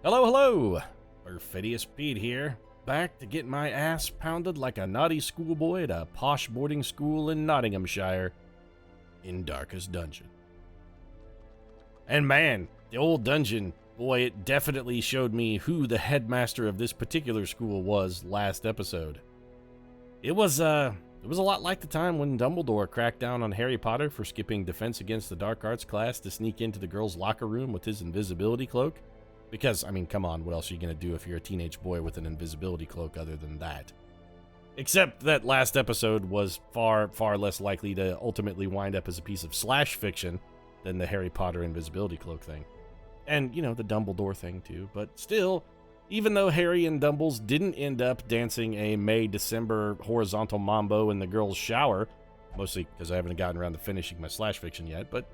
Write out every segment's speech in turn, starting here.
Hello, hello! Perfidious Pete here, back to get my ass pounded like a naughty schoolboy at a posh boarding school in Nottinghamshire in Darkest Dungeon. And man, the old dungeon, boy, it definitely showed me who the headmaster of this particular school was last episode. It was a lot like the time when Dumbledore cracked down on Harry Potter for skipping Defense Against the Dark Arts class to sneak into the girls' locker room with his invisibility cloak. Because, I mean, come on, what else are you going to do if you're a teenage boy with an invisibility cloak other than that? Except that last episode was far, far less likely to ultimately wind up as a piece of slash fiction than the Harry Potter invisibility cloak thing. And, you know, the Dumbledore thing too. But still, even though Harry and Dumbles didn't end up dancing a May-December horizontal mambo in the girls' shower, mostly because I haven't gotten around to finishing my slash fiction yet, but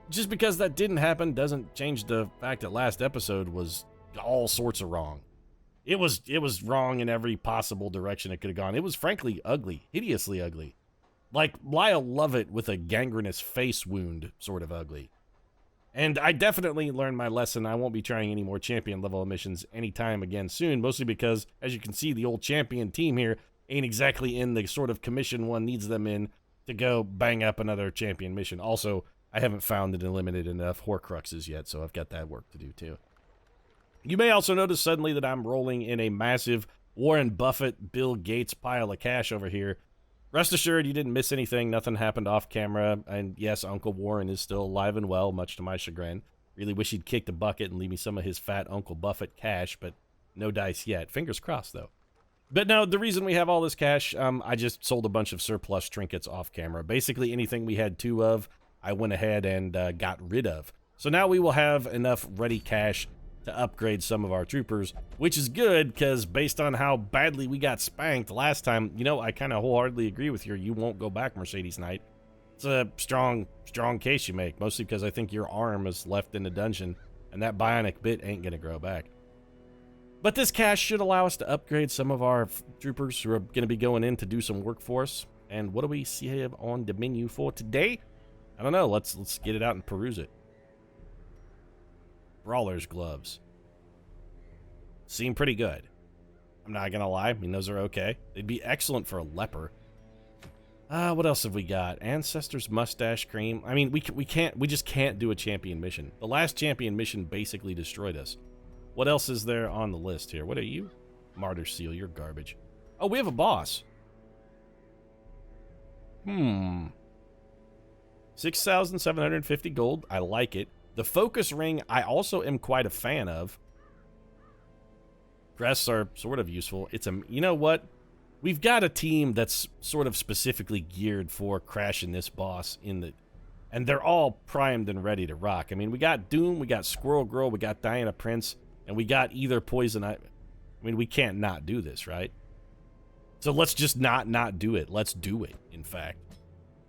just because that didn't happen doesn't change the fact that last episode was all sorts of wrong. It was wrong in every possible direction it could have gone. It was frankly ugly, hideously ugly. Like Lyle Lovett with a gangrenous face wound sort of ugly. And I definitely learned my lesson. I won't be trying any more champion level missions anytime again soon, mostly because, as you can see, the old champion team here ain't exactly in the sort of commission one needs them in to go bang up another champion mission. Also, I haven't found and eliminated enough Horcruxes yet, so I've got that work to do too. You may also notice suddenly that I'm rolling in a massive Warren Buffett, Bill Gates pile of cash over here. Rest assured, you didn't miss anything. Nothing happened off camera. And yes, Uncle Warren is still alive and well, much to my chagrin. Really wish he'd kick the bucket and leave me some of his fat Uncle Buffett cash, but no dice yet. Fingers crossed, though. But no, the reason we have all this cash, I just sold a bunch of surplus trinkets off camera. Basically anything we had two of, I went ahead and got rid of. So now we will have enough ready cash to upgrade some of our troopers, which is good because based on how badly we got spanked last time, you know, I kind of wholeheartedly agree with you won't go back, Mercedes Knight. It's a strong case you make, mostly because I think your arm is left in the dungeon and that bionic bit ain't going to grow back. But this cash should allow us to upgrade some of our troopers who are going to be going in to do some work for us. And what do we see on the menu for today? I don't know. Let's get it out and peruse it. Brawler's gloves. Seem pretty good. I'm not gonna lie. I mean, those are okay. They'd be excellent for a leper. What else have we got? Ancestor's mustache cream. I mean, we just can't do a champion mission. The last champion mission basically destroyed us. What else is there on the list here? What are you? Martyr seal. You're garbage. Oh, we have a boss. 6,750 gold. I like it. The focus ring, I also am quite a fan of. Crests are sort of useful. You know what? We've got a team that's sort of specifically geared for crashing this boss and they're all primed and ready to rock. I mean, we got Doom, we got Squirrel Girl, we got Diana Prince, and we got either Poison Ivy. I mean, we can't not do this, right? So let's just not do it. Let's do it, in fact.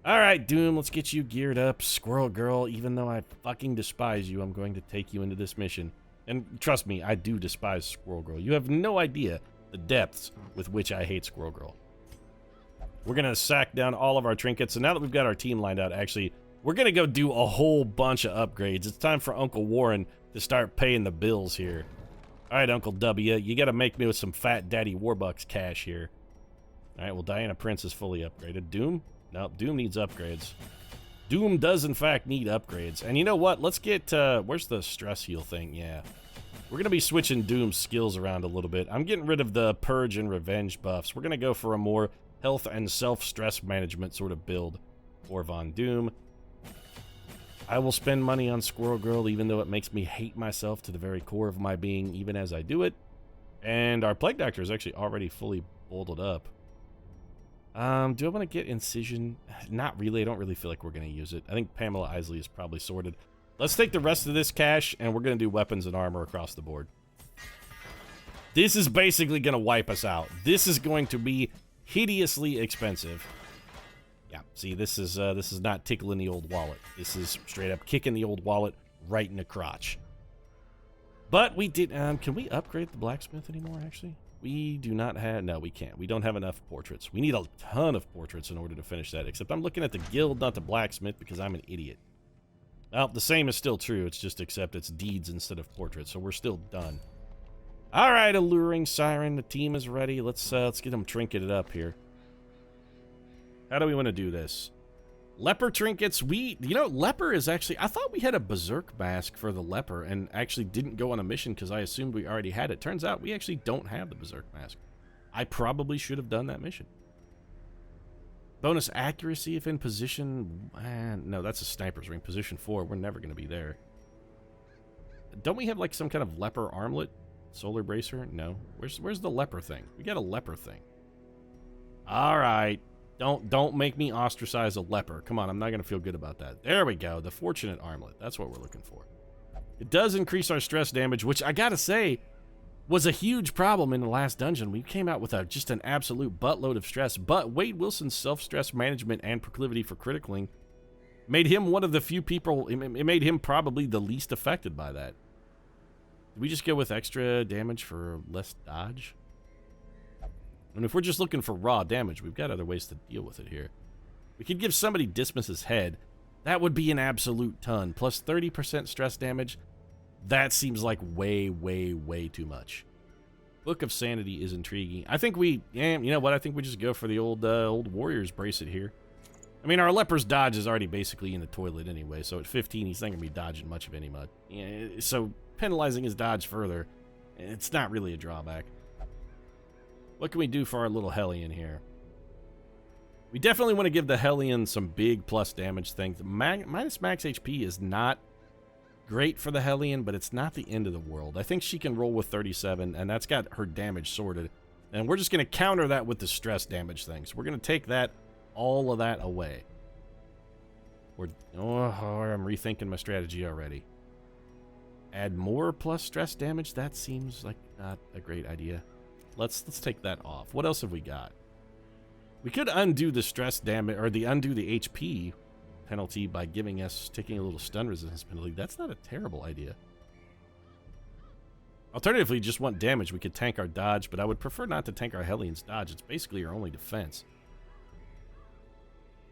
All right, Doom, let's get you geared up. Squirrel Girl, even though I fucking despise you, I'm going to take you into this mission. And trust me, I do despise Squirrel Girl. You have no idea the depths with which I hate Squirrel Girl. We're going to sack down all of our trinkets. And now that we've got our team lined out, actually, we're going to go do a whole bunch of upgrades. It's time for Uncle Warren to start paying the bills here. All right, Uncle W, you got to make me with some fat Daddy Warbucks cash here. All right, well, Diana Prince is fully upgraded. Doom? Nope, Doom needs upgrades. Doom does, in fact, need upgrades. And you know what? Let's get, where's the stress heal thing? Yeah. We're going to be switching Doom's skills around a little bit. I'm getting rid of the Purge and Revenge buffs. We're going to go for a more health and self-stress management sort of build for Von Doom. I will spend money on Squirrel Girl, even though it makes me hate myself to the very core of my being, even as I do it. And our Plague Doctor is actually already fully bolted up. Do I want to get Incision? Not really. I don't really feel like we're going to use it. I think Pamela Isley is probably sorted. Let's take the rest of this cash, and we're going to do weapons and armor across the board. This is basically going to wipe us out. This is going to be hideously expensive. Yeah, see, this is not tickling the old wallet. This is straight up kicking the old wallet right in the crotch. But we did, can we upgrade the blacksmith anymore, actually? We do not have, no, we can't. We don't have enough portraits. We need a ton of portraits in order to finish that, except I'm looking at the guild, not the blacksmith, because I'm an idiot. Well, the same is still true. It's just except it's deeds instead of portraits, so we're still done. All right, alluring siren. The team is ready. Let's get them trinketed up here. How do we want to do this? Leper trinkets. Leper is actually... I thought we had a berserk mask for the leper and actually didn't go on a mission because I assumed we already had it. Turns out we actually don't have the berserk mask. I probably should have done that mission. Bonus accuracy if in position... no, that's a sniper's ring. Position 4. We're never going to be there. Don't we have like some kind of leper armlet? Solar bracer? No. Where's the leper thing? We got a leper thing. All right. Don't make me ostracize a leper. Come on, I'm not going to feel good about that. There we go. The fortunate armlet. That's what we're looking for. It does increase our stress damage, which I got to say was a huge problem in the last dungeon. We came out with just an absolute buttload of stress, but Wade Wilson's self-stress management and proclivity for criticaling made him one of the few people, it made him probably the least affected by that. Did we just go with extra damage for less dodge? And if we're just looking for raw damage, we've got other ways to deal with it here. We could give somebody Dismas's head. That would be an absolute ton. Plus 30% stress damage. That seems like way, way, way too much. Book of Sanity is intriguing. I think you know what? I think we just go for the old Warriors bracelet here. I mean, our leper's dodge is already basically in the toilet anyway, so at 15, he's not going to be dodging much of any mud. Yeah, so penalizing his dodge further, it's not really a drawback. What can we do for our little Hellion here? We definitely want to give the Hellion some big plus damage things. Minus max HP is not great for the Hellion, but it's not the end of the world. I think she can roll with 37, and that's got her damage sorted. And we're just going to counter that with the stress damage things. We're going to take all of that away. I'm rethinking my strategy already. Add more plus stress damage? That seems like not a great idea. Let's take that off. What else have we got? We could undo the stress damage, or undo the HP penalty by taking a little stun resistance penalty. That's not a terrible idea. Alternatively, just want damage. We could tank our dodge, but I would prefer not to tank our Hellion's dodge. It's basically our only defense.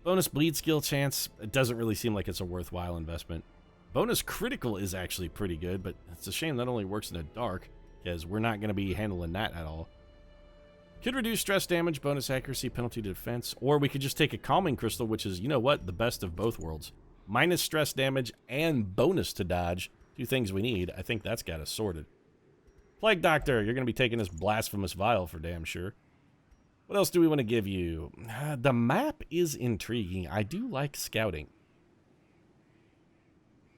Bonus bleed skill chance. It doesn't really seem like it's a worthwhile investment. Bonus critical is actually pretty good, but it's a shame that only works in the dark, because we're not going to be handling that at all. Could reduce stress damage, bonus accuracy, penalty to defense, or we could just take a calming crystal, which is, you know what, the best of both worlds. Minus stress damage and bonus to dodge, 2 things we need. I think that's got us sorted. Plague Doctor, you're going to be taking this blasphemous vial for damn sure. What else do we want to give you? The map is intriguing. I do like scouting.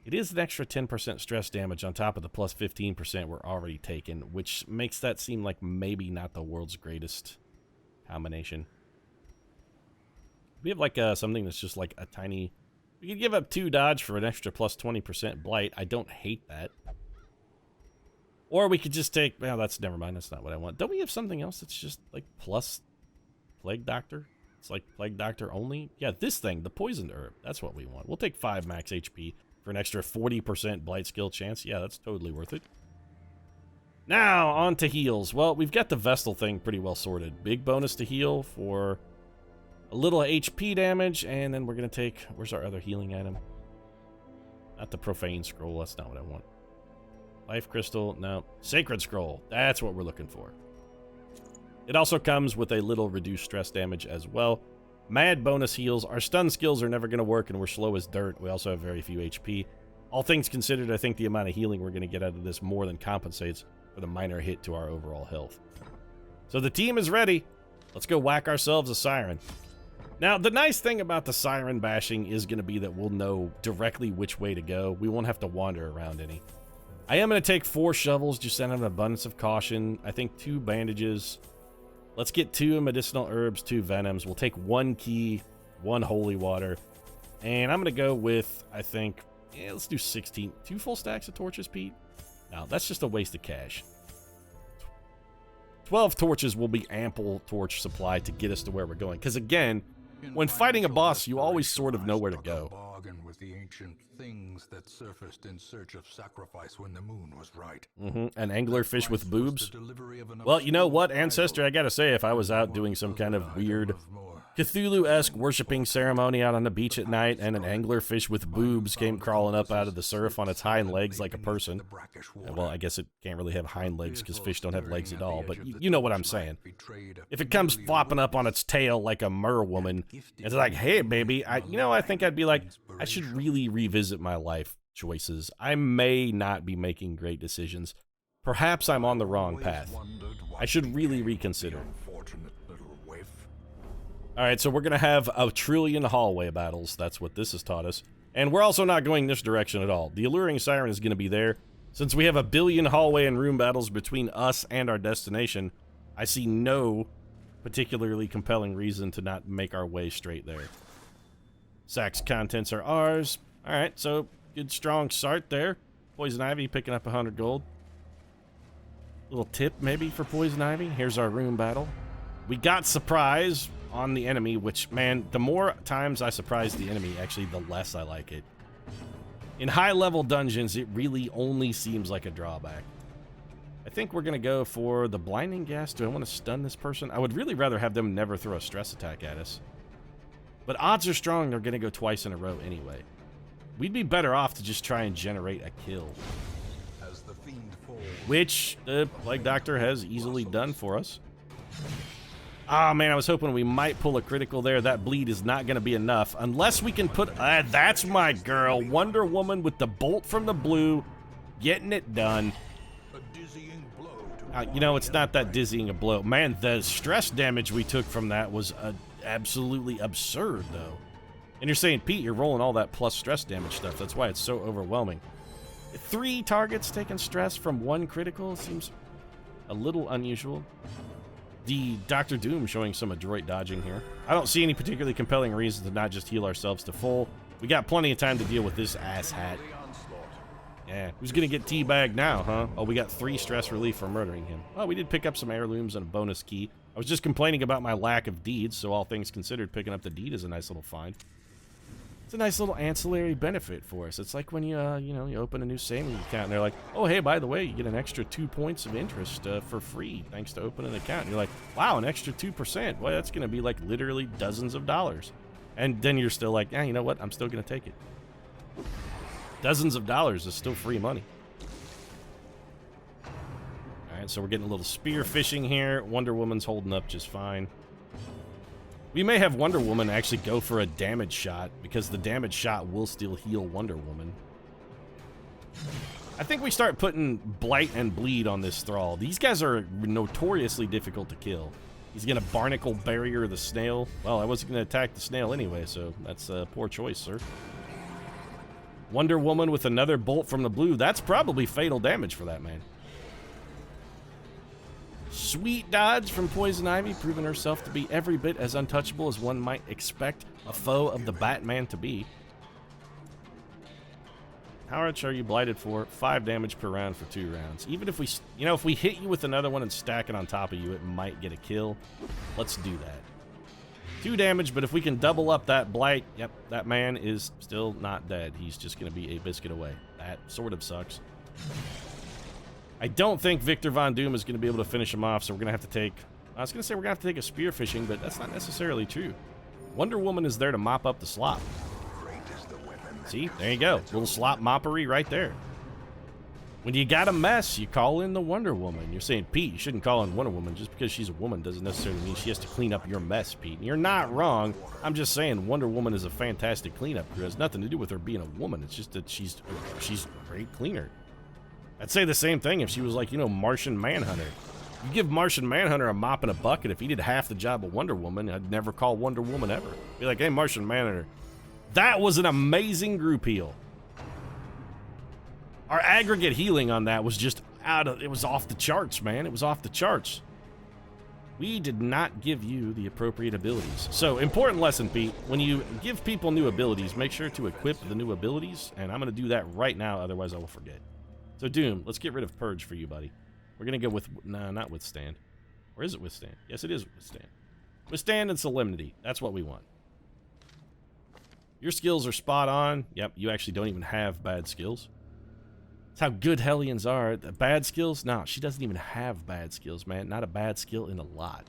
It is an extra 10% stress damage on top of the plus 15% we're already taking, which makes that seem like maybe not the world's greatest combination. We have like something that's just like a tiny... We could give up 2 dodge for an extra plus 20% blight. I don't hate that. Or we could just take... Well, never mind. That's not what I want. Don't we have something else that's just like plus Plague Doctor? It's like Plague Doctor only? Yeah, this thing, the poisoned herb. That's what we want. We'll take 5 max HP. For an extra 40% blight skill chance. Yeah, that's totally worth it. Now, on to heals. Well, we've got the Vestal thing pretty well sorted. Big bonus to heal for a little HP damage, and then we're going to take... Where's our other healing item? Not the Profane Scroll. That's not what I want. Life Crystal. No. Sacred Scroll. That's what we're looking for. It also comes with a little reduced stress damage as well. Mad bonus heals. Our stun skills are never going to work, and we're slow as dirt. We also have very few HP. All things considered, I think the amount of healing we're going to get out of this more than compensates for the minor hit to our overall health. So the team is ready. Let's go whack ourselves a siren. Now, the nice thing about the siren bashing is going to be that we'll know directly which way to go. We won't have to wander around any. I am going to take 4 shovels just out of an abundance of caution. I think 2 bandages. Let's get 2 medicinal herbs, 2 venoms. We'll take 1 key, 1 holy water. And I'm going to go with, I think, let's do 16. 2 full stacks of torches, Pete? No, that's just a waste of cash. 12 torches will be ample torch supply to get us to where we're going. Because again, when fighting a boss, you always sort of know where to go. Bargain with the ancient things that surfaced in search of sacrifice when the moon was right. An anglerfish with boobs. Well, you know what, Ancestor, I gotta say, if I was out doing some kind of weird Cthulhu-esque worshipping ceremony out on the beach at night and an anglerfish with boobs came crawling up out of the surf on its hind legs like a person. Well, I guess it can't really have hind legs because fish don't have legs at all, but you know what I'm saying. If it comes flopping up on its tail like a merwoman, it's like, hey, baby, I think I'd be like, I should really revisit my life choices. I may not be making great decisions. Perhaps I'm on the wrong path. I should really reconsider. Alright, so we're going to have a trillion hallway battles. That's what this has taught us. And we're also not going this direction at all. The Alluring Siren is going to be there. Since we have a billion hallway and room battles between us and our destination, I see no particularly compelling reason to not make our way straight there. Sack's contents are ours. Alright, so good strong start there. Poison Ivy picking up 100 gold. Little tip maybe for Poison Ivy. Here's our room battle. We got surprise on the enemy, which, man, the more times I surprise the enemy, actually, the less I like it. In high-level dungeons, it really only seems like a drawback. I think we're going to go for the blinding gas. Do I want to stun this person? I would really rather have them never throw a stress attack at us. But odds are strong they're going to go twice in a row anyway. We'd be better off to just try and generate a kill. As the fiend falls, Which the Plague Doctor has easily done for us. Ah, man, I was hoping we might pull a critical there. That bleed is not going to be enough. Unless we can put... that's my girl. Wonder Woman with the bolt from the blue. Getting it done. a dizzying blow. You know, it's not that dizzying a blow. Man, the stress damage we took from that was absolutely absurd, though. And you're saying, Pete, you're rolling all that plus stress damage stuff. That's why it's so overwhelming. 3 targets taking stress from 1 critical seems a little unusual. The Dr. Doom showing some adroit dodging here. I don't see any particularly compelling reason to not just heal ourselves to full. We got plenty of time to deal with this asshat. Yeah, who's gonna get teabagged now, huh? Oh, we got 3 stress relief for murdering him. Oh, we did pick up some heirlooms and a bonus key. I was just complaining about my lack of deeds, so all things considered, picking up the deed is a nice little find. It's a nice little ancillary benefit for us. It's like when you open a new savings account and they're like, oh, hey, by the way, you get an extra 2 points of interest for free thanks to opening an account. And you're like, wow, an extra 2%. Well, that's going to be like literally dozens of dollars. And then you're still like, yeah, you know what? I'm still going to take it. Dozens of dollars is still free money. All right, so we're getting a little spear fishing here. Wonder Woman's holding up just fine. We may have Wonder Woman actually go for a damage shot, because the damage shot will still heal Wonder Woman. I think we start putting Blight and Bleed on this Thrall. These guys are notoriously difficult to kill. He's going to Barnacle Barrier the snail. Well, I wasn't going to attack the snail anyway, so that's a poor choice, sir. Wonder Woman with another bolt from the blue. That's probably fatal damage for that man. Sweet dodge from Poison Ivy, proving herself to be every bit as untouchable as one might expect a foe of the Batman to be. How much are you blighted for? 5 damage per round for 2 rounds. Even if we, if we hit you with another one and stack it on top of you, it might get a kill. Let's do that. 2 damage, but if we can double up that blight, yep, that man is still not dead. He's just going to be a biscuit away. That sort of sucks. I don't think Victor Von Doom is going to be able to finish him off, so we're going to have to take... I was going to say we're going to have to take a spear fishing, but that's not necessarily true. Wonder Woman is there to mop up the slop. See? There you go. Little slop moppery right there. When you got a mess, you call in the Wonder Woman. You're saying, Pete, you shouldn't call in Wonder Woman. Just because she's a woman doesn't necessarily mean she has to clean up your mess, Pete. And you're not wrong. I'm just saying Wonder Woman is a fantastic cleanup crew. It has nothing to do with her being a woman. It's just that she's a great cleaner. I'd say the same thing if she was like, Martian Manhunter. You give Martian Manhunter a mop and a bucket. If he did half the job of Wonder Woman, I'd never call Wonder Woman ever. Be like, hey, Martian Manhunter. That was an amazing group heal. Our aggregate healing on that was just it was off the charts, man. It was off the charts. We did not give you the appropriate abilities. So, important lesson, Pete. When you give people new abilities, make sure to equip the new abilities. And I'm going to do that right now, otherwise I will forget. So, Doom, let's get rid of Purge for you, buddy. We're going to go with... No, not Withstand. Or is it Withstand? Yes, it is Withstand. Withstand and Solemnity. That's what we want. Your skills are spot on. Yep, you actually don't even have bad skills. That's how good Hellions are. The bad skills? No, she doesn't even have bad skills, man. Not a bad skill in a lot.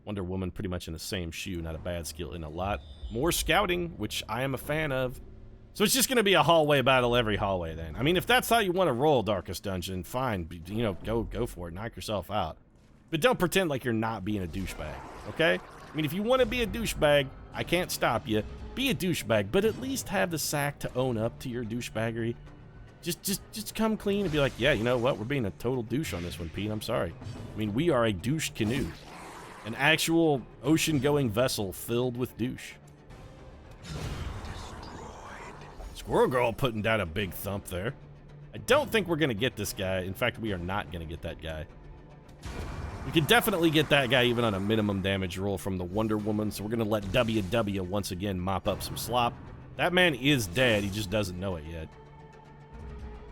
Wonder Woman pretty much in the same shoe. Not a bad skill in a lot. More scouting, which I am a fan of. So it's just going to be a hallway battle every hallway then. I mean, if that's how you want to roll Darkest Dungeon, fine. You know, go for it. Knock yourself out. But don't pretend like you're not being a douchebag, okay? I mean, if you want to be a douchebag, I can't stop you. Be a douchebag, but at least have the sack to own up to your douchebaggery. Just come clean and be like, yeah, you know what? We're being a total douche on this one, Pete. I'm sorry. I mean, we are a douche canoe. An actual ocean-going vessel filled with douche. Squirrel Girl putting down a big thump there. I don't think we're going to get this guy. In fact, we are not going to get that guy. We can definitely get that guy even on a minimum damage roll from the Wonder Woman, so we're going to let WW once again mop up some slop. That man is dead, he just doesn't know it yet.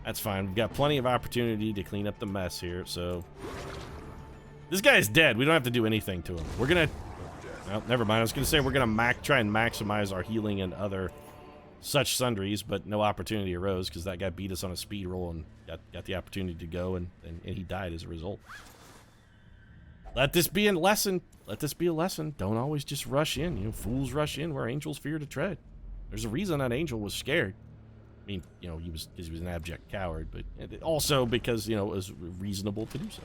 That's fine, we've got plenty of opportunity to clean up the mess here, so... This guy is dead, we don't have to do anything to him. We're going to... Well, never mind, I was going to say we're going to try and maximize our healing and other such sundries, but no opportunity arose because that guy beat us on a speed roll and got the opportunity to go, and he died as a result. Let this be a lesson. Let this be a lesson. Don't always just rush in. You know, fools rush in where angels fear to tread. There's a reason that angel was scared. I mean, you know, he was an abject coward, but also because, you know, it was reasonable to do so.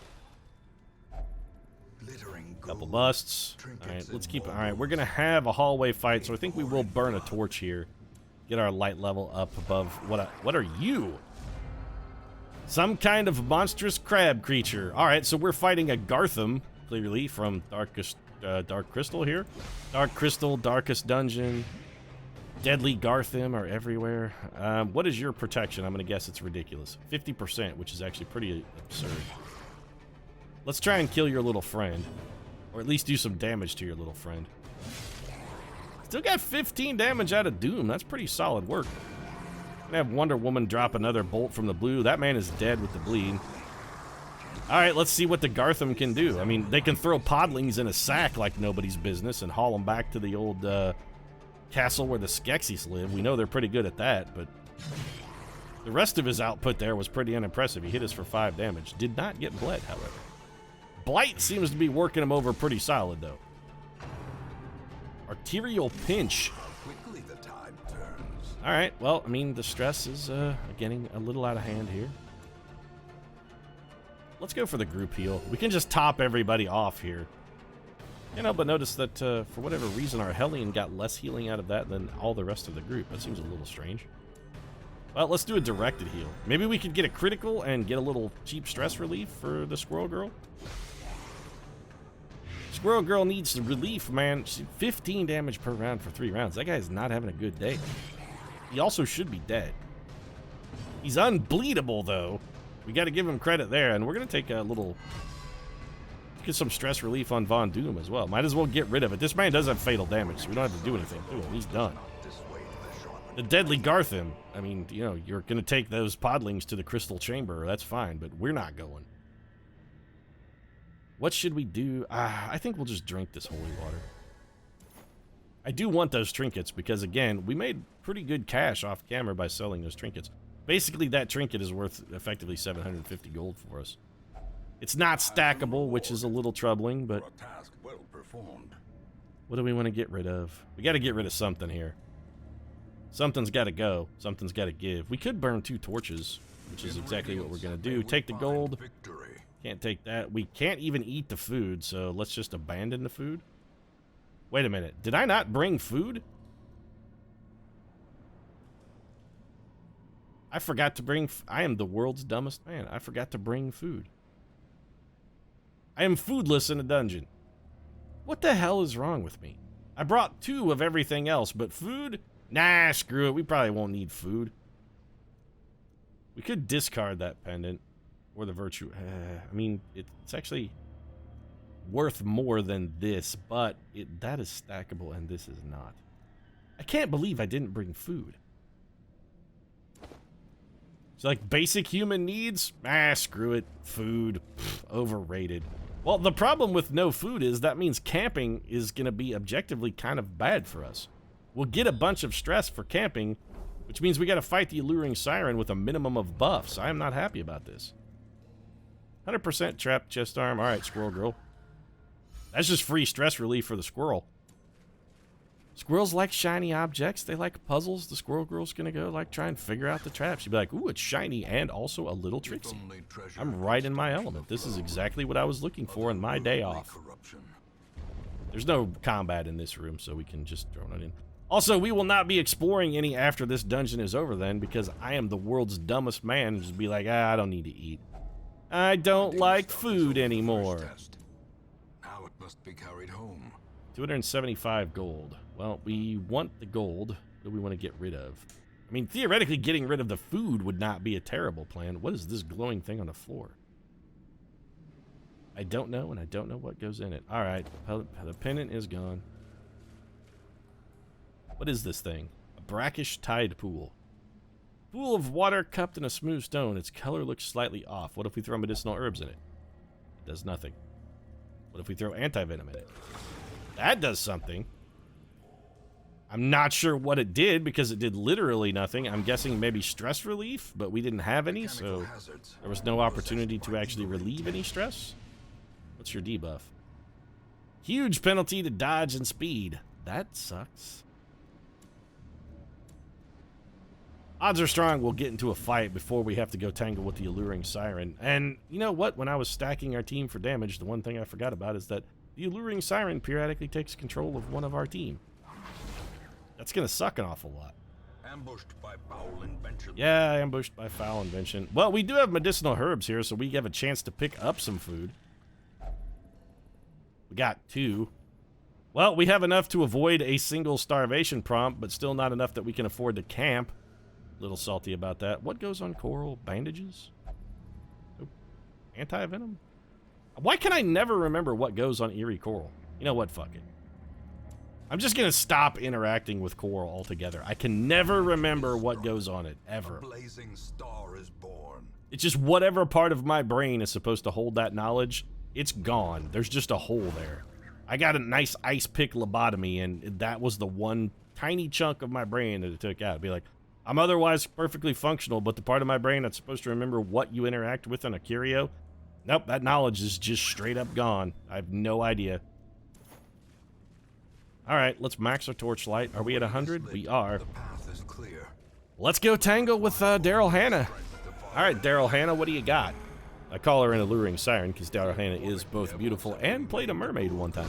Couple busts. All right, let's keep it. All right, we're going to have a hallway fight, so I think we will burn a torch here. Get our light level up above. What are you? Some kind of monstrous crab creature. All right, so we're fighting a Gartham. Clearly from Dark Crystal here. Dark Crystal, Darkest Dungeon, Deadly Gartham are everywhere. What is your protection? I'm going to guess it's ridiculous. 50%, which is actually pretty absurd. Let's try and kill your little friend. Or at least do some damage to your little friend. Still got 15 damage out of Doom. That's pretty solid work. Gonna have Wonder Woman drop another bolt from the blue. That man is dead with the bleed. Alright, let's see what the Gartham can do. I mean, they can throw podlings in a sack like nobody's business and haul them back to the old castle where the Skeksis live. We know they're pretty good at that, but the rest of his output there was pretty unimpressive. He hit us for 5 damage. Did not get bled, however. Blight seems to be working him over pretty solid, though. Arterial Pinch. Alright, well, I mean, the stress is getting a little out of hand here. Let's go for the group heal. We can just top everybody off here. You know, but notice that for whatever reason, our Hellion got less healing out of that than all the rest of the group. That seems a little strange. Well, let's do a directed heal. Maybe we could get a critical and get a little cheap stress relief for the Squirrel Girl. Squirrel Girl needs relief, man. 15 damage per round for 3 rounds. That guy's not having a good day. He also should be dead. He's unbleedable, though. We got to give him credit there, and we're going to take a little... Get some stress relief on Von Doom as well. Might as well get rid of it. This man does have fatal damage, so we don't have to do anything to him. He's done. The Deadly Gartham. I mean, you know, you're going to take those podlings to the Crystal Chamber. That's fine, but we're not going. What should we do? I think we'll just drink this holy water. I do want those trinkets because, again, we made pretty good cash off camera by selling those trinkets. Basically, that trinket is worth effectively 750 gold for us. It's not stackable, which is a little troubling, but what do we want to get rid of? We got to get rid of something here. Something's got to go. Something's got to give. We could burn 2 torches, which is exactly what we're going to do. Take the gold. Can't take that. We can't even eat the food, so let's just abandon the food. Wait a minute. Did I not bring food? I forgot to bring... I am the world's dumbest man. I forgot to bring food. I am foodless in a dungeon. What the hell is wrong with me? I brought 2 of everything else, but food? Nah, screw it. We probably won't need food. We could discard that pendant. Or the virtue. I mean, it's actually worth more than this, but that is stackable and this is not. I can't believe I didn't bring food. So, like, basic human needs? Screw it. Food. Overrated. Well, the problem with no food is that means camping is going to be objectively kind of bad for us. We'll get a bunch of stress for camping, which means we got to fight the alluring siren with a minimum of buffs. I am not happy about this. 100% trapped chest arm. All right, squirrel girl. That's just free stress relief for the squirrel. Squirrels like shiny objects. They like puzzles. The squirrel girl's gonna go like try and figure out the trap. She'd be like, ooh, it's shiny and also a little tricksy. I'm right in my element. This is exactly what I was looking for in my day off. There's no combat in this room, so we can just throw it in. Also, we will not be exploring any after this dungeon is over then, because I am the world's dumbest man and just be like, I don't need to eat. I don't like food anymore. Now it must be carried home. 275 gold. Well, we want the gold. What do we want to get rid of? I mean, theoretically, getting rid of the food would not be a terrible plan. What is this glowing thing on the floor? I don't know, and I don't know what goes in it. All right, the pennant is gone. What is this thing? A brackish tide pool. Pool of water cupped in a smooth stone. Its color looks slightly off. What if we throw medicinal herbs in it? It does nothing. What if we throw anti-venom in it? That does something. I'm not sure what it did because it did literally nothing. I'm guessing maybe stress relief, but we didn't have any, so there was no opportunity to actually relieve any stress. What's your debuff? Huge penalty to dodge and speed. That sucks. Odds are strong we'll get into a fight before we have to go tangle with the alluring siren. And you know what? When I was stacking our team for damage, the one thing I forgot about is that the alluring siren periodically takes control of one of our team. That's gonna suck an awful lot. Ambushed by foul invention. Yeah, ambushed by foul invention. Well, we do have medicinal herbs here, so we have a chance to pick up some food. We got 2. Well, we have enough to avoid a single starvation prompt, but still not enough that we can afford to camp. A little salty about that. What goes on coral? Bandages? Nope. Anti-venom? Why can I never remember what goes on eerie coral? You know what? Fuck it. I'm just gonna stop interacting with coral altogether. I can never remember what goes on it, ever. A blazing star is born. It's just whatever part of my brain is supposed to hold that knowledge, it's gone. There's just a hole there. I got a nice ice pick lobotomy, and that was the one tiny chunk of my brain that it took out. It'd be like, I'm otherwise perfectly functional, but the part of my brain that's supposed to remember what you interact with on a curio, nope, that knowledge is just straight up gone. I have no idea. All right, let's max our torchlight. Are we at 100? We are. The path is clear. Let's go tangle with Daryl Hannah. All right, Daryl Hannah, what do you got? I call her an alluring siren because Daryl Hannah is both beautiful and played a mermaid one time.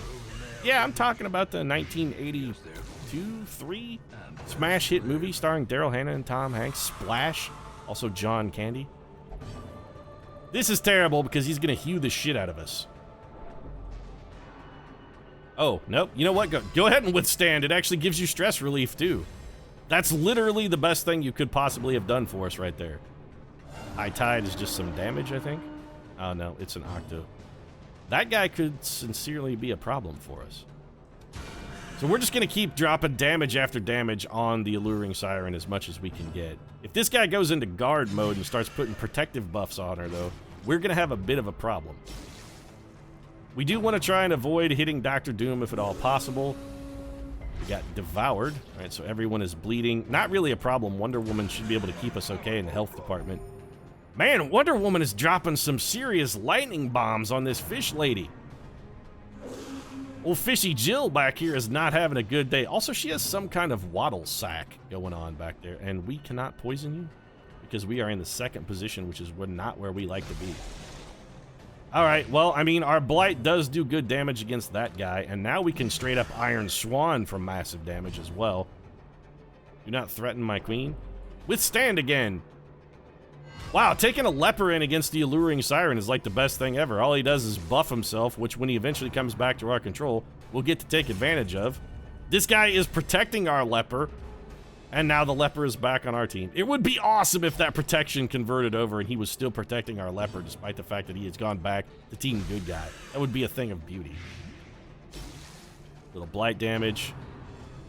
Yeah, I'm talking about the 1982-3 smash hit movie starring Daryl Hannah and Tom Hanks, Splash, also John Candy. This is terrible because he's going to hew the shit out of us. Oh, nope. You know what? Go ahead and withstand. It actually gives you stress relief, too. That's literally the best thing you could possibly have done for us right there. High tide is just some damage, I think. Oh, no. It's an octo. That guy could sincerely be a problem for us. So we're just going to keep dropping damage after damage on the alluring siren as much as we can get. If this guy goes into guard mode and starts putting protective buffs on her, though, we're going to have a bit of a problem. We do want to try and avoid hitting Dr. Doom if at all possible. We got devoured. All right, so everyone is bleeding. Not really a problem. Wonder Woman should be able to keep us okay in the health department. Man, Wonder Woman is dropping some serious lightning bombs on this fish lady. Old Fishy Jill back here is not having a good day. Also, she has some kind of waddle sack going on back there, and we cannot poison you because we are in the second position, which is not where we like to be. All right, well, I mean, our Blight does do good damage against that guy, and now we can straight up Iron Swan for massive damage as well. Do not threaten my queen. Withstand again. Wow, taking a leper in against the alluring siren is like the best thing ever. All he does is buff himself, which when he eventually comes back to our control, we'll get to take advantage of. This guy is protecting our leper, and now the leper is back on our team. It would be awesome if that protection converted over and he was still protecting our leper despite the fact that he has gone back to Team Good Guy. That would be a thing of beauty. Little blight damage.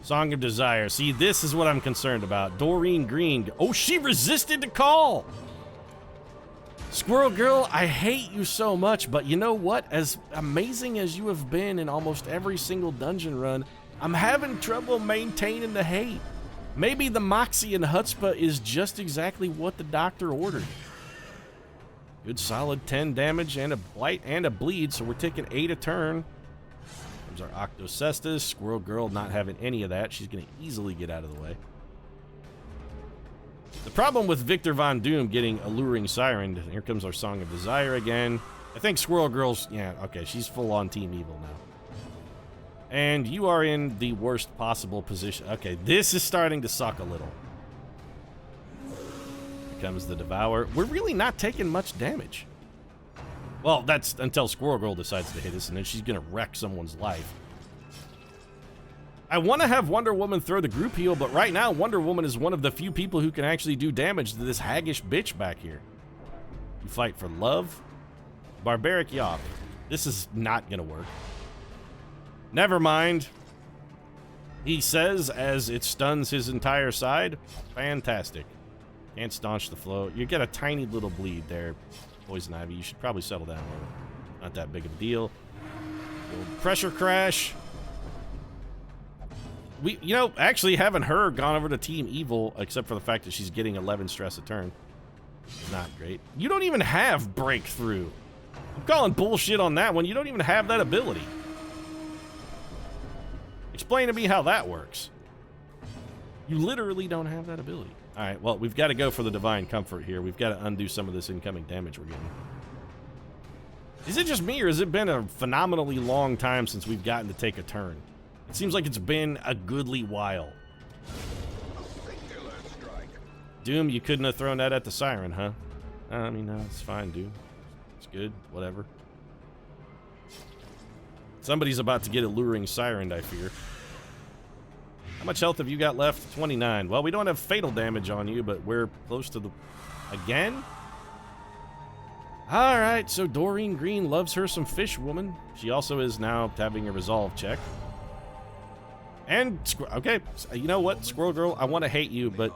Song of Desire. See, this is what I'm concerned about. Doreen Green. Oh, she resisted the call! Squirrel Girl, I hate you so much, but you know what? As amazing as you have been in almost every single dungeon run, I'm having trouble maintaining the hate. Maybe the moxie and chutzpah is just exactly what the doctor ordered. Good solid 10 damage and a blight and a bleed, so we're taking 8 a turn. Comes our Octocestus. Squirrel Girl not having any of that. She's going to easily get out of the way. The problem with Victor Von Doom getting Alluring Siren, here comes our Song of Desire again. I think Squirrel Girl's, yeah, okay, she's full on Team Evil now. And you are in the worst possible position. Okay, this is starting to suck a little. Here comes the Devour. We're really not taking much damage. Well, that's until Squirrel Girl decides to hit us, and then she's going to wreck someone's life. I want to have Wonder Woman throw the group heal, but right now Wonder Woman is one of the few people who can actually do damage to this haggish bitch back here. You fight for love? Barbaric Yop. This is not going to work. Never mind. He says as it stuns his entire side. Fantastic. Can't staunch the flow. You get a tiny little bleed there, Poison Ivy. You should probably settle down a little. Not that big of a deal. Little pressure crash. Actually having her gone over to Team Evil, except for the fact that she's getting 11 stress a turn, is not great. You don't even have Breakthrough. I'm calling bullshit on that one. You don't even have that ability. Explain to me how that works. You literally don't have that ability. All right, well, we've got to go for the Divine Comfort here. We've got to undo some of this incoming damage we're getting. Is it just me, or has it been a phenomenally long time since we've gotten to take a turn? It seems like it's been a goodly while. Doom, you couldn't have thrown that at the Siren, huh? I mean, no, it's fine, Doom. It's good, whatever. Somebody's about to get Alluring Siren, I fear. How much health have you got left? 29. Well, we don't have fatal damage on you, but we're close to the... Again? Alright, so Doreen Green loves her some Fish Woman. She also is now having a resolve check. And, okay, you know what, Squirrel Girl, I want to hate you, but...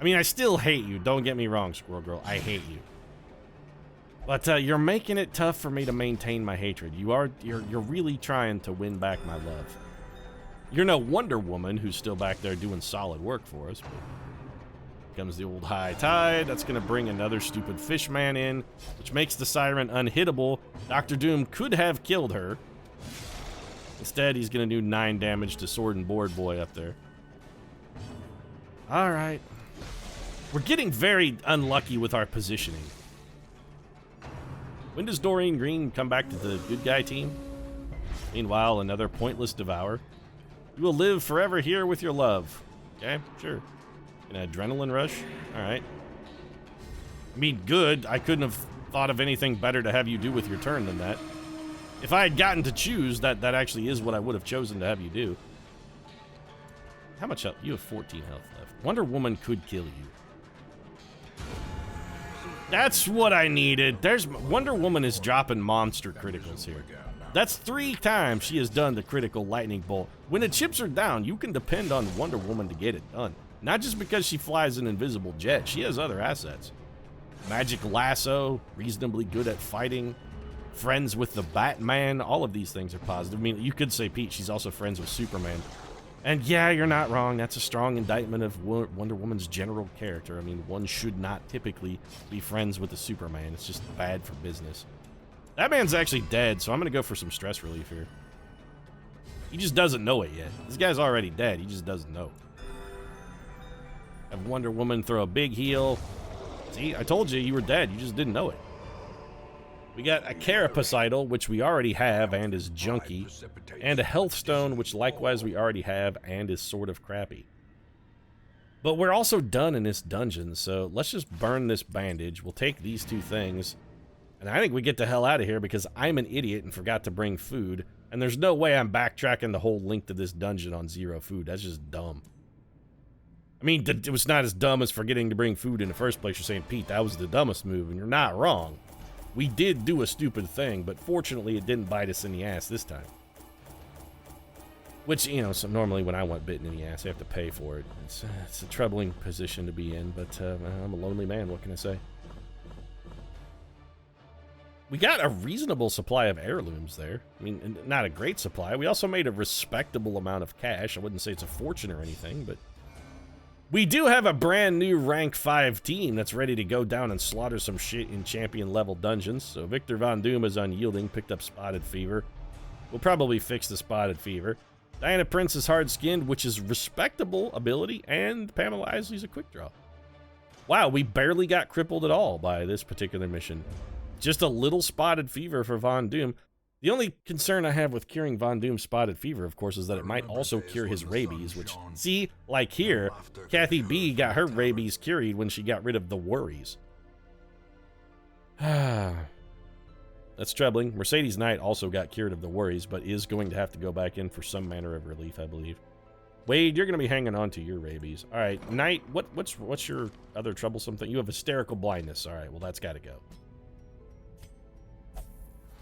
I mean, I still hate you. Don't get me wrong, Squirrel Girl. I hate you. But you're making it tough for me to maintain my hatred. You're really trying to win back my love. You're no Wonder Woman, who's still back there doing solid work for us. But comes the old high tide. That's going to bring another stupid Fishman in, which makes the Siren unhittable. Dr. Doom could have killed her. Instead, he's going to do 9 damage to Sword and Board Boy up there. All right. We're getting very unlucky with our positioning. When does Doreen Green come back to the good guy team? Meanwhile, another pointless Devour. You will live forever here with your love. Okay, sure. An adrenaline rush? Alright. I mean, good. I couldn't have thought of anything better to have you do with your turn than that. If I had gotten to choose, that actually is what I would have chosen to have you do. How much health? You have 14 health left. Wonder Woman could kill you. That's what I needed. There's Wonder Woman is dropping monster criticals here. That's 3 times she has done the critical lightning bolt. When the chips are down, you can depend on Wonder Woman to get it done. Not just because she flies an invisible jet. She has other assets. Magic lasso, reasonably good at fighting, friends with the Batman. All of these things are positive. I mean, you could say, Pete, she's also friends with Superman. And yeah, you're not wrong. That's a strong indictment of Wonder Woman's general character. I mean, one should not typically be friends with the Superman. It's just bad for business. That man's actually dead, so I'm going to go for some stress relief here. He just doesn't know it yet. This guy's already dead. He just doesn't know. Have Wonder Woman throw a big heal. See, I told you you were dead. You just didn't know it. We got a Carapace Idol, which we already have and is junky, and a Health Stone, which likewise we already have and is sort of crappy. But we're also done in this dungeon, so let's just burn this bandage. We'll take these 2 things, and I think we get the hell out of here because I'm an idiot and forgot to bring food, and there's no way I'm backtracking the whole length of this dungeon on 0 food. That's just dumb. I mean, it was not as dumb as forgetting to bring food in the first place. You're saying, Pete, that was the dumbest move, and you're not wrong. We did do a stupid thing, but fortunately it didn't bite us in the ass this time. Which, you know, so normally when I want bitten in the ass, I have to pay for it. It's a troubling position to be in, but I'm a lonely man, what can I say? We got a reasonable supply of heirlooms there. I mean, not a great supply. We also made a respectable amount of cash. I wouldn't say it's a fortune or anything, but we do have a brand new rank 5 team that's ready to go down and slaughter some shit in champion level dungeons. So Victor Von Doom is unyielding, picked up Spotted Fever. We'll probably fix the Spotted Fever. Diana Prince is hard-skinned, which is respectable ability, and Pamela Isley's a quick draw. Wow, we barely got crippled at all by this particular mission. Just a little Spotted Fever for Von Doom. The only concern I have with curing Von Doom's Spotted Fever, of course, is that it might also cure his rabies, which, see, like here, Kathy B got her rabies cured when she got rid of the worries. That's troubling. Mercedes Knight also got cured of the worries, but is going to have to go back in for some manner of relief, I believe. Wade, you're going to be hanging on to your rabies. All right, Knight, what's your other troublesome thing? You have hysterical blindness. All right, well, that's got to go.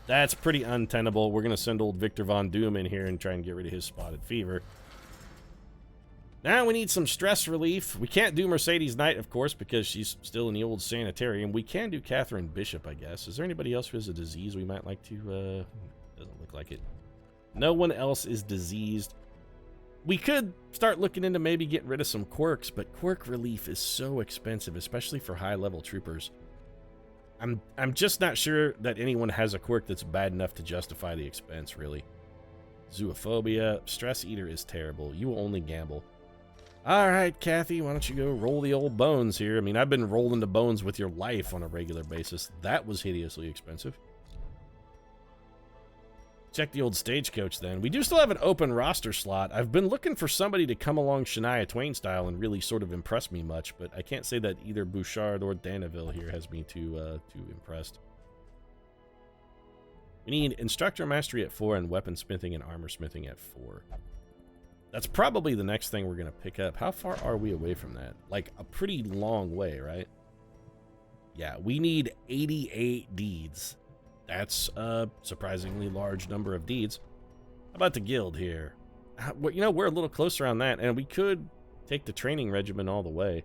That's pretty untenable. We're going to send old Victor Von Doom in here and try and get rid of his Spotted Fever. Now we need some stress relief. We can't do Mercedes Knight, of course, because she's still in the old sanitarium. We can do Catherine Bishop, I guess. Is there anybody else who has a disease we might like to... doesn't look like it. No one else is diseased. We could start looking into maybe getting rid of some quirks, but quirk relief is so expensive, especially for high-level troopers. I'm just not sure that anyone has a quirk that's bad enough to justify the expense, really. Zoophobia. Stress Eater is terrible. You will only gamble. All right, Kathy, why don't you go roll the old bones here? I mean, I've been rolling the bones with your life on a regular basis. That was hideously expensive. Check the old stagecoach, then. We do still have an open roster slot. I've been looking for somebody to come along Shania Twain style and really sort of impress me much, but I can't say that either Bouchard or Danaville here has me too impressed. We need Instructor Mastery at 4 and Weaponsmithing and Armor Smithing at 4. That's probably the next thing we're going to pick up. How far are we away from that? Like, a pretty long way, right? Yeah, we need 88 deeds. That's a surprisingly large number of deeds. How about the guild here? You know, we're a little closer on that, and we could take the training regimen all the way.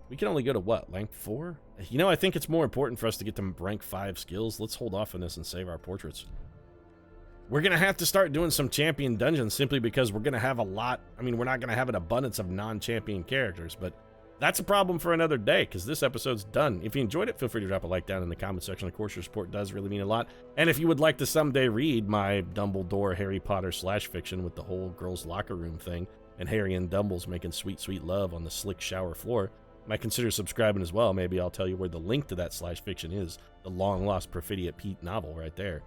We can only go to what, rank 4? You know, I think it's more important for us to get to rank 5 skills. Let's hold off on this and save our portraits. We're going to have to start doing some champion dungeons simply because we're going to have a lot. I mean, we're not going to have an abundance of non-champion characters, but that's a problem for another day because this episode's done. If you enjoyed it, feel free to drop a like down in the comment section. Of course, your support does really mean a lot. And if you would like to someday read my Dumbledore Harry Potter /fiction with the whole girls' locker room thing and Harry and Dumbles making sweet, sweet love on the slick shower floor, you might consider subscribing as well. Maybe I'll tell you where the link to that /fiction is, the long-lost Perfidious Pete novel right there.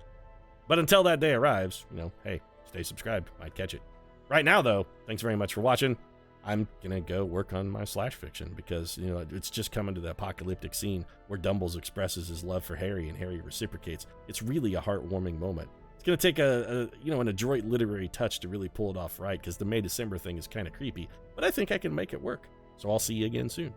But until that day arrives, you know, hey, stay subscribed. Might catch it. Right now, though, thanks very much for watching. I'm going to go work on my /fiction because, you know, it's just coming to the apocalyptic scene where Dumbles expresses his love for Harry and Harry reciprocates. It's really a heartwarming moment. It's going to take an adroit literary touch to really pull it off right because the May-December thing is kind of creepy, but I think I can make it work. So I'll see you again soon.